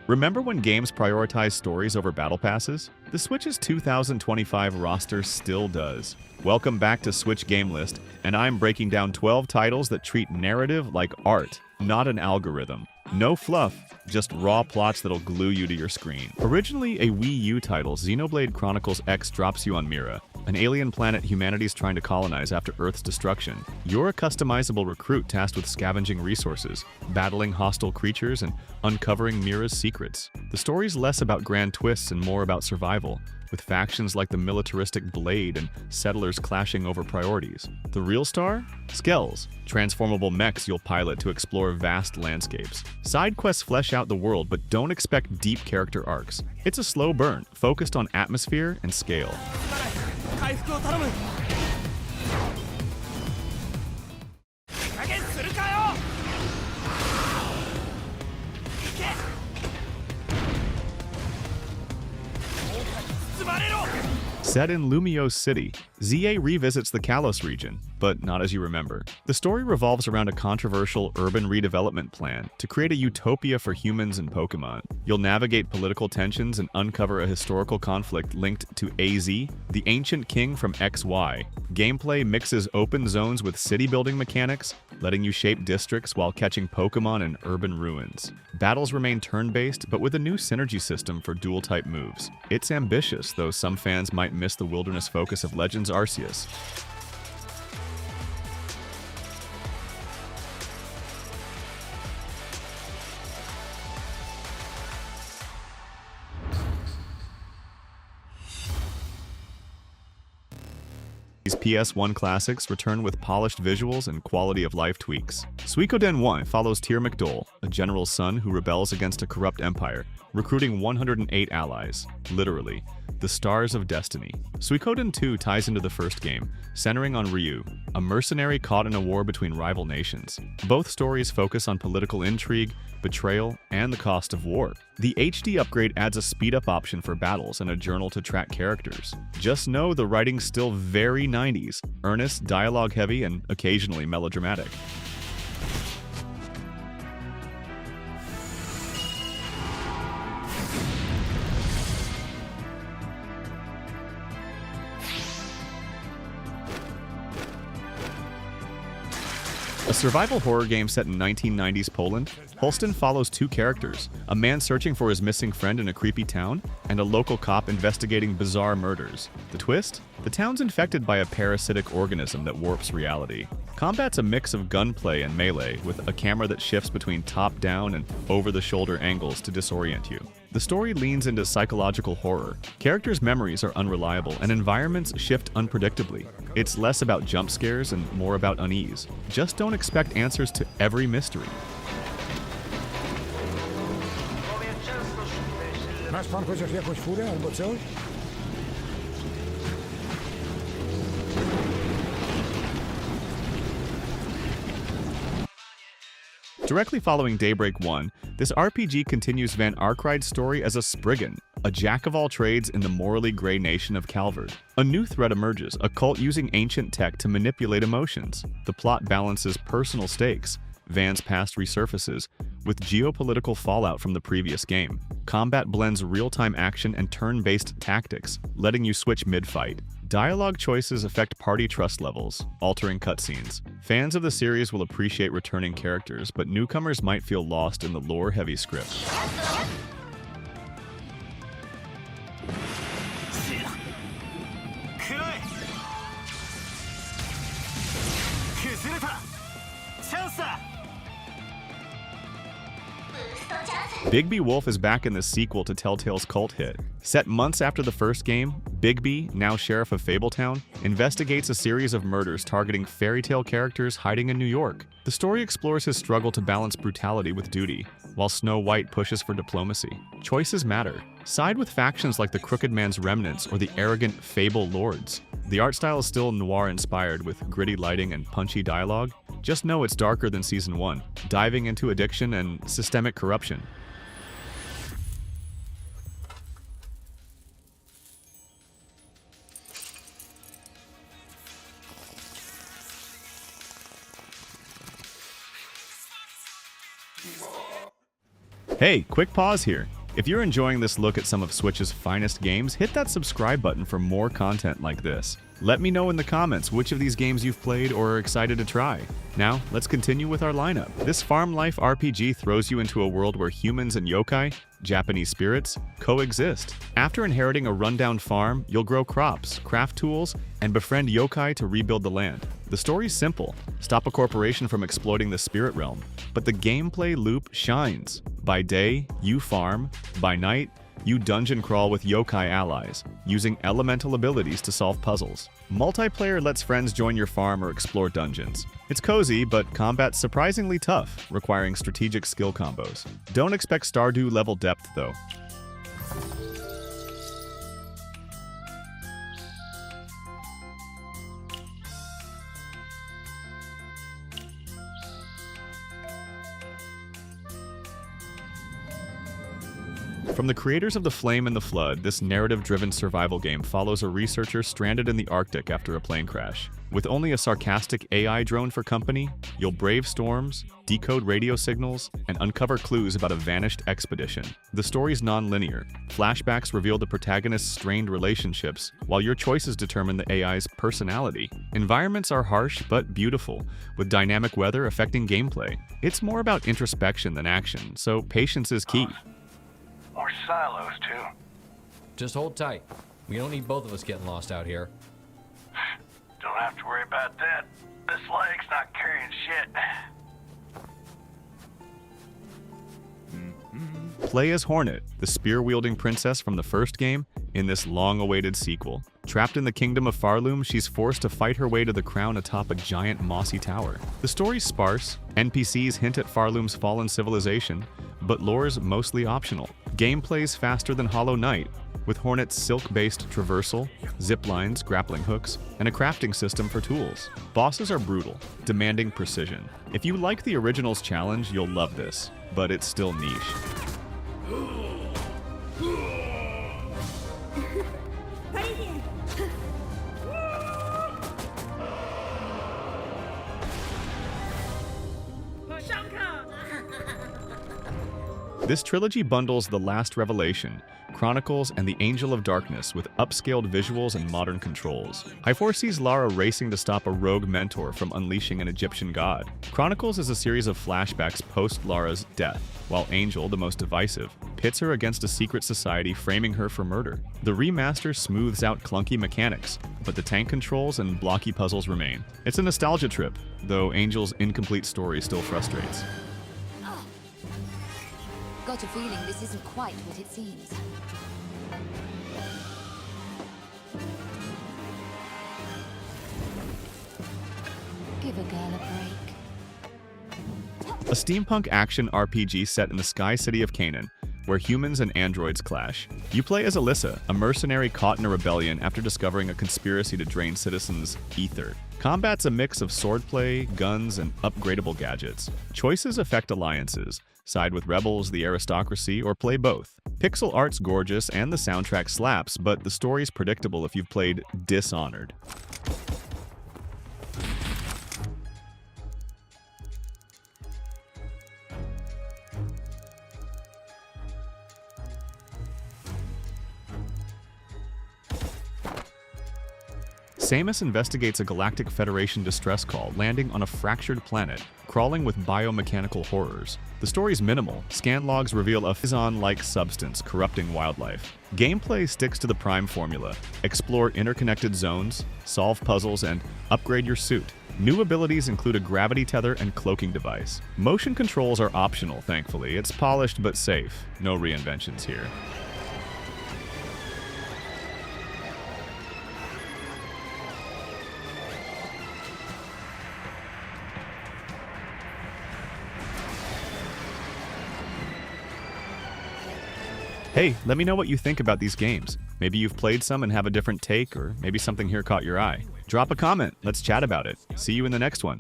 Remember when games prioritized stories over battle passes? The Switch's 2025 roster still does. Welcome back to Switch Game List, and I'm breaking down 12 titles that treat narrative like art, not an algorithm. No fluff, just raw plots that'll glue you to your screen. Originally a Wii U title, Xenoblade Chronicles X drops you on Mira, an alien planet humanity's trying to colonize after Earth's destruction. You're a customizable recruit tasked with scavenging resources, battling hostile creatures, and uncovering Mira's secrets. The story's less about grand twists and more about survival, with factions like the militaristic Blade and settlers clashing over priorities. The real star? Skells, transformable mechs you'll pilot to explore vast landscapes. Side quests flesh out the world, but don't expect deep character arcs. It's a slow burn, focused on atmosphere and scale. Set in Lumiose City, ZA revisits the Kalos region, but not as you remember. The story revolves around a controversial urban redevelopment plan to create a utopia for humans and Pokemon. You'll navigate political tensions and uncover a historical conflict linked to AZ, the ancient king from XY. Gameplay mixes open zones with city-building mechanics, letting you shape districts while catching Pokemon in urban ruins. Battles remain turn-based, but with a new synergy system for dual-type moves. It's ambitious, though some fans might miss the wilderness focus of Legends Arceus. These PS1 classics return with polished visuals and quality-of-life tweaks. Suikoden 1 follows Tyr McDole, a general's son who rebels against a corrupt empire, recruiting 108 allies, literally, the stars of destiny. Suikoden 2 ties into the first game, centering on Ryu, a mercenary caught in a war between rival nations. Both stories focus on political intrigue, betrayal, and the cost of war. The HD upgrade adds a speed-up option for battles and a journal to track characters. Just know the writing's still very 90s, earnest, dialogue-heavy, and occasionally melodramatic. A survival horror game set in 1990s Poland, Holstin follows two characters, a man searching for his missing friend in a creepy town, and a local cop investigating bizarre murders. The twist? The town's infected by a parasitic organism that warps reality. Combat's a mix of gunplay and melee, with a camera that shifts between top-down and over-the-shoulder angles to disorient you. The story leans into psychological horror. Characters' memories are unreliable, and environments shift unpredictably. It's less about jump scares and more about unease. Just don't expect answers to every mystery. Masz pan chociaż jakąś furę albo coś? Directly following Daybreak 1, this RPG continues Van Arkride's story as a Spriggan, a jack-of-all-trades in the morally gray nation of Calvard. A new threat emerges, a cult using ancient tech to manipulate emotions. The plot balances personal stakes, Van's past resurfaces, with geopolitical fallout from the previous game. Combat blends real-time action and turn-based tactics, letting you switch mid-fight. Dialogue choices affect party trust levels, altering cutscenes. Fans of the series will appreciate returning characters, but newcomers might feel lost in the lore-heavy script. Bigby Wolf is back in the sequel to Telltale's cult hit. Set months after the first game, Bigby, now sheriff of Fabletown, investigates a series of murders targeting fairy tale characters hiding in New York. The story explores his struggle to balance brutality with duty, while Snow White pushes for diplomacy. Choices matter. Side with factions like the Crooked Man's Remnants or the arrogant Fable Lords. The art style is still noir-inspired with gritty lighting and punchy dialogue. Just know it's darker than Season 1, diving into addiction and systemic corruption. Hey, quick pause here. If you're enjoying this look at some of Switch's finest games, hit that subscribe button for more content like this. Let me know in the comments which of these games you've played or are excited to try. Now, let's continue with our lineup. This farm life RPG throws you into a world where humans and yokai, Japanese spirits, coexist. After inheriting a rundown farm, you'll grow crops, craft tools, and befriend yokai to rebuild the land. The story's simple. Stop a corporation from exploiting the spirit realm. But the gameplay loop shines. By day, you farm. By night, you dungeon crawl with yokai allies, using elemental abilities to solve puzzles. Multiplayer lets friends join your farm or explore dungeons. It's cozy, but combat's surprisingly tough, requiring strategic skill combos. Don't expect Stardew-level depth, though. From the creators of The Flame and the Flood, this narrative-driven survival game follows a researcher stranded in the Arctic after a plane crash. With only a sarcastic AI drone for company, you'll brave storms, decode radio signals, and uncover clues about a vanished expedition. The story's non-linear. Flashbacks reveal the protagonist's strained relationships, while your choices determine the AI's personality. Environments are harsh but beautiful, with dynamic weather affecting gameplay. It's more about introspection than action, so patience is key. More silos, too. Just hold tight. We don't need both of us getting lost out here. Don't have to worry about that. This leg's not carrying shit. Play as Hornet, the spear-wielding princess from the first game, in this long-awaited sequel. Trapped in the kingdom of Farloom, she's forced to fight her way to the crown atop a giant mossy tower. The story's sparse, NPCs hint at Farloom's fallen civilization, but lore's mostly optional. Gameplay's faster than Hollow Knight, with Hornet's silk-based traversal, zip lines, grappling hooks, and a crafting system for tools. Bosses are brutal, demanding precision. If you like the original's challenge, you'll love this, but it's still niche. This trilogy bundles The Last Revelation, Chronicles, and The Angel of Darkness with upscaled visuals and modern controls. I foresees Lara racing to stop a rogue mentor from unleashing an Egyptian god. Chronicles is a series of flashbacks post-Lara's death, while Angel, the most divisive, pits her against a secret society framing her for murder. The remaster smooths out clunky mechanics, but the tank controls and blocky puzzles remain. It's a nostalgia trip, though Angel's incomplete story still frustrates. Got a feeling this isn't quite what it seems. Give a girl a break. A steampunk action RPG set in the Sky City of Canaan, where humans and androids clash. You play as Alyssa, a mercenary caught in a rebellion after discovering a conspiracy to drain citizens' ether. Combat's a mix of swordplay, guns, and upgradable gadgets. Choices affect alliances. Side with rebels, the aristocracy, or play both. Pixel art's gorgeous and the soundtrack slaps, but the story's predictable if you've played Dishonored. Samus investigates a Galactic Federation distress call landing on a fractured planet, crawling with biomechanical horrors. The story's minimal. Scan logs reveal a Phison-like substance corrupting wildlife. Gameplay sticks to the Prime formula. Explore interconnected zones, solve puzzles, and upgrade your suit. New abilities include a gravity tether and cloaking device. Motion controls are optional, thankfully. It's polished but safe. No reinventions here. Hey, let me know what you think about these games. Maybe you've played some and have a different take, or maybe something here caught your eye. Drop a comment, let's chat about it. See you in the next one.